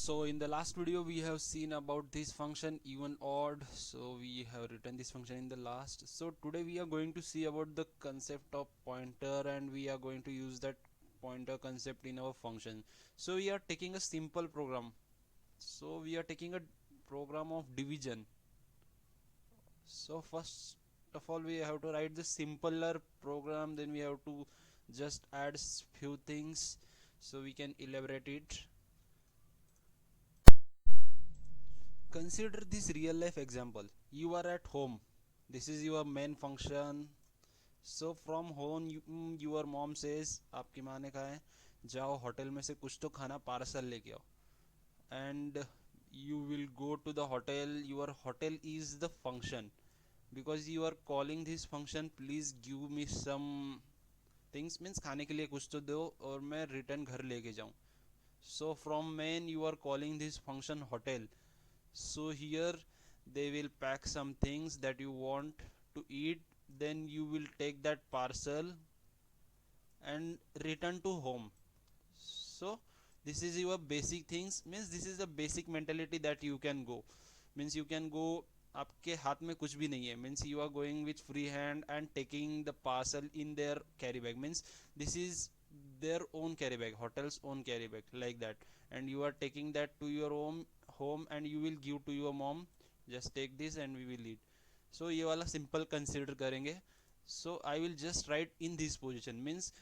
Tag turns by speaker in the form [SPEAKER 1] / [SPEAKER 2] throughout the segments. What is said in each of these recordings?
[SPEAKER 1] So in the last video we have seen about this function even odd, so we have written this function in the last. So today we are going to see about the concept of pointer, and we are going to use that pointer concept in our function. So we are taking a simple program. So we are taking a program of division. So first of all we have to write the simpler program, then we have to just add few things so we can elaborate it. Consider this real life example. You are at home. This is your main function. So from home your mom says, आपकी माँ ने कहा है जाओ hotel में से कुछ तो खाना पार्सल लेके आओ, and you will go to the hotel. Your hotel is the function, because you are calling this function please give me some things, means खाने के लिए कुछ तो दो और मैं रिटर्न घर लेके जाऊँ. So from main you are calling this function hotel. So here they will pack some things that you want to eat, then you will take that parcel and return to home. So this is your basic things, means this is the basic mentality that you can go, means you can go. आपके हाथ में कुछ भी नहीं है, means you are going with free hand and taking the parcel in their carry bag, means this is their own carry bag, hotel's own carry bag, like that, and you are taking that to your home and you will give to your mom, just take this and we will eat. So ये वाला simple consider करेंगे. So I will just write in this position, means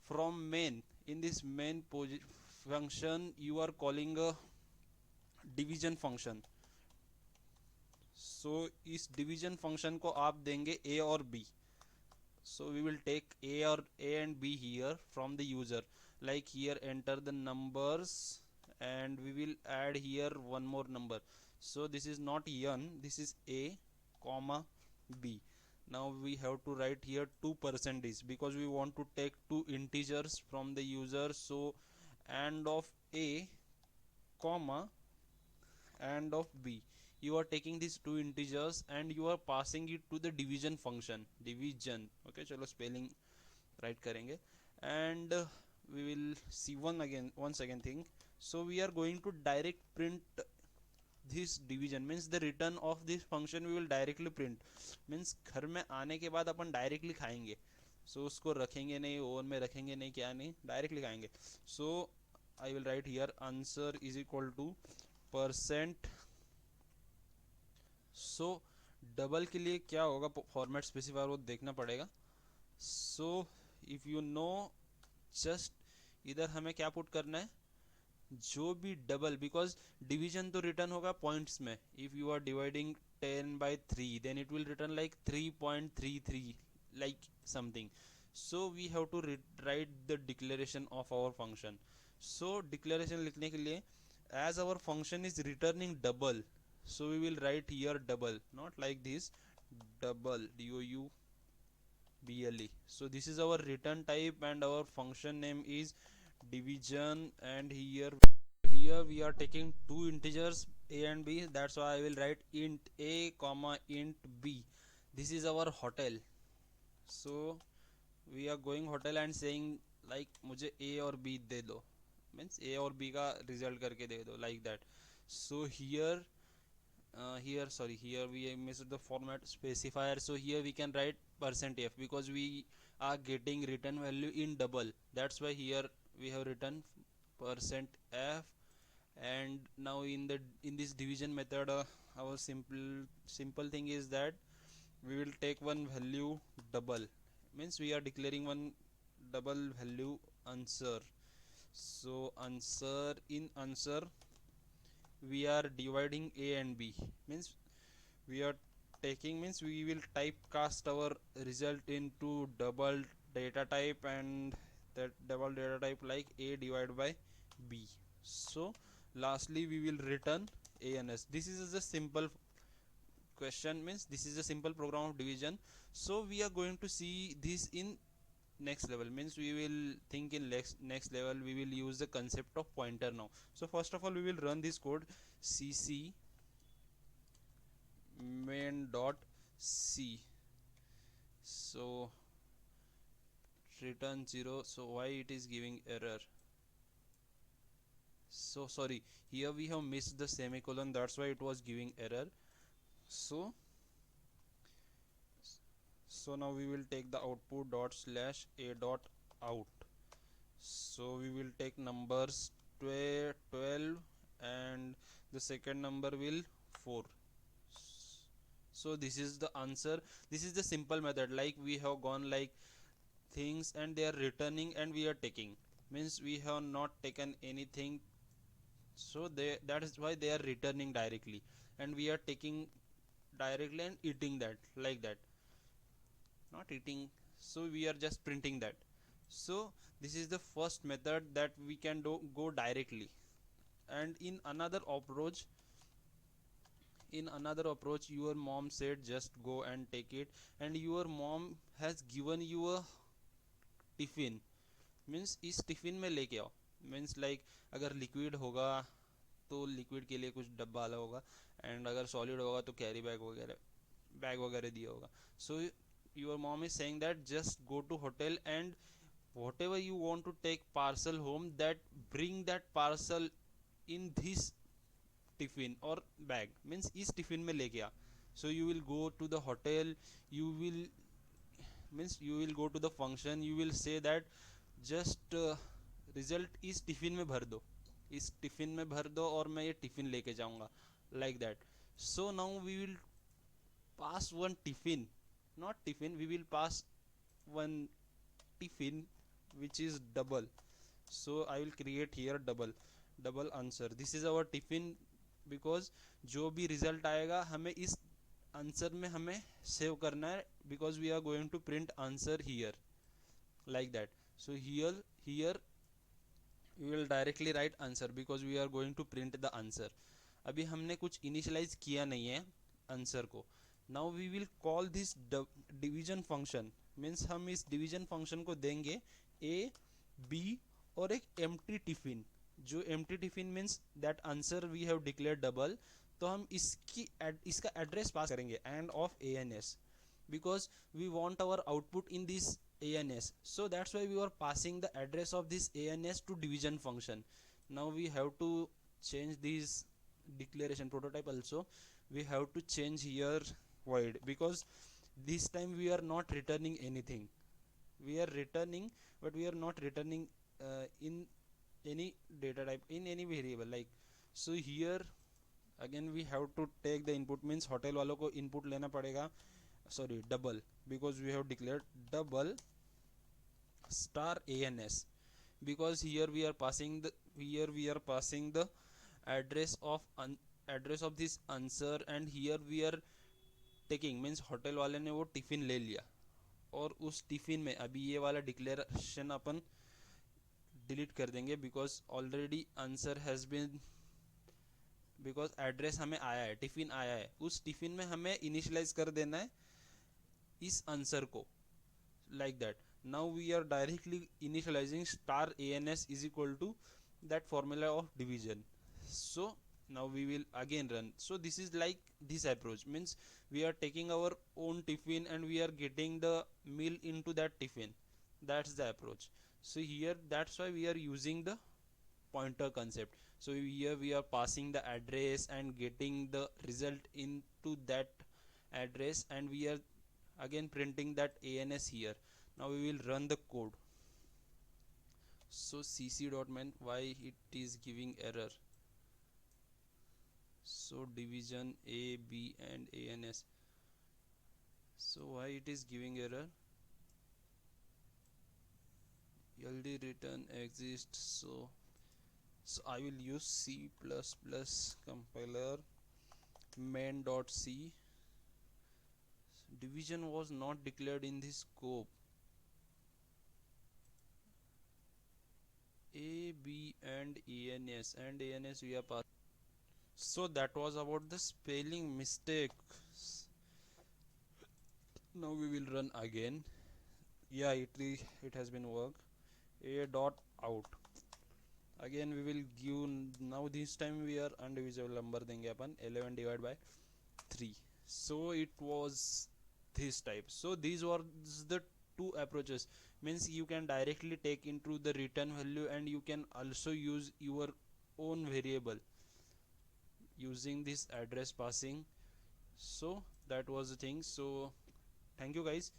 [SPEAKER 1] from main, in this main function you are calling a division function. So इस division function को आप देंगे a और b. So we will take a and b here from the user, like here enter the numbers and we will add here one more number. So this is not n, this is a comma b. Now we have to write here 2% because we want to take two integers from the user. So and of a comma and of b, you are taking these two integers and you are passing it to the division function, division. Okay, चलो spelling write करेंगे. And we will see once again thing. So we are going to direct print this division, means the return of this function we will directly print, means घर में आने के बाद अपन directly खाएंगे. So उसको रखेंगे नहीं, ओवन में रखेंगे नहीं, क्या नहीं, डायरेक्टली खाएंगे. So I will write here answer is equal to percent. So double के लिए क्या होगा फॉर्मेट स्पेसिफायर, वो देखना पड़ेगा. So if you know, just इधर हमें क्या पुट करना है, जो भी डबल, बिकॉज डिवीजन तो रिटर्न होगा पॉइंट्स में. If you are dividing 10/3 then it will return like 3.33 like something. So we have to write the declaration of our function. So declaration लिखने के लिए, as our function is returning double, so we will write here double, not like this, double, double. So this is our return type and our function name is division. And here we are taking two integers a and b, that's why I will write int a comma int b. This is our hotel. So we are going hotel and saying like मुझे a और b दे दो, means a और b का result करके दे दो, like that. So here we missed the format specifier. So here we can write %f because we are getting return value in double, that's why here we have written %f. And now in this division method, our simple thing is that we will take one value double, means we are declaring one double value answer. So answer we are dividing a and b, means we are taking, means we will typecast our result into double data type, and that double data type like a divided by b. So lastly we will return a and s. This is a simple question, means this is a simple program of division. So we are going to see this in next level, means we will think in next level, we will use the concept of pointer now. So first of all we will run this code, cc main dot c. So return 0. So why it is giving error? So sorry, here we have missed the semicolon, that's why it was giving error. So now we will take the output dot slash a dot out. So we will take numbers 12 and the second number will 4. So this is the answer. This is the simple method, like we have gone like things and they are returning and we are taking, means we have not taken anything, so that is why they are returning directly, and we are taking directly and eating that, like that, not eating, so we are just printing that. So this is the first method that we can go directly. And in another approach, your mom said just go and take it, and your mom has given you a tiffin, means इस tiffin में लेके आओ, means like अगर liquid होगा तो liquid के लिए कुछ डब्बा वाला होगा, एंड अगर सॉलिड होगा तो कैरी बैग वगैरह दिया होगा. So your mom is saying that just go to hotel and whatever you want to take parcel home, that bring that parcel in this tiffin or bag, means इस tiffin में लेके आ. So you will go to the hotel, you will you will go to the function, you will say that just result इस tiffin में भर दो, इस tiffin में भर दो और मैं ये टिफिन लेके जाऊंगा, like that. So now we will pass one tiffin, not tiffin, we will pass one tiffin which is double. So I will create here double answer. This is our tiffin, because जो भी result आएगा हमें इस answer में हमें save करना है, because we are going to print answer here, like that. So here we will directly write answer because we are going to print the answer. अभी हमने कुछ इनिशियलाइज किया नहीं है आंसर को. Now we will call this division function, means हम इस division function को देंगे ए बी और एक एम्प्टी टिफिन. जो empty tiffin means that answer we have declare double, तो हम इसका एड्रेस पास करेंगे and of A N S, because we want our output in this ANS, so that's why we are passing the address of this ANS to division function. Now we have to change this declaration prototype also, we have to change here void, because this time we are not returning anything, we are returning, but we are not returning in any data type, in any variable, like. So here again we have to take the input, means hotel वालों को input लेना पड़ेगा, sorry double, because we have declared double star ANS, because here we are passing the address of address of this answer, and here we are taking, means hotel वाले ने वो tiffin ले लिया, और उस टिफिन में अभी ये वाला डिक्लेरेशन अपन डिलीट कर देंगे, because already answer has been, because address हमें आया है, टिफिन आया है, उस टिफिन में हमें इनिशियलाइज कर देना है इस आंसर को, like that. Now we are directly initializing star ANS is equal to that formula of division. So now we will again run. So this is like this approach, means we are taking our own tiffin and we are getting the meal into that tiffin. That's the approach. So here that's why we are using the pointer concept. So here we are passing the address and getting the result into that address, and we are again printing that ANS here. Now we will run the code. So cc.men, why it is giving error? So division A, B and ANS. So why it is giving error? LD return exists. So I will use C++ compiler main.c. Division was not declared in this scope. A, B and ANS we are passing. So that was about the spelling mistake. Now we will run again. Yeah, it has been worked. A dot out. Again we will give, now this time we are undivisible number देंगे अपन 11 divided by 3. So it was this type. So these were the two approaches, means you can directly take into the return value, and you can also use your own variable using this address passing. So that was the thing. So thank you guys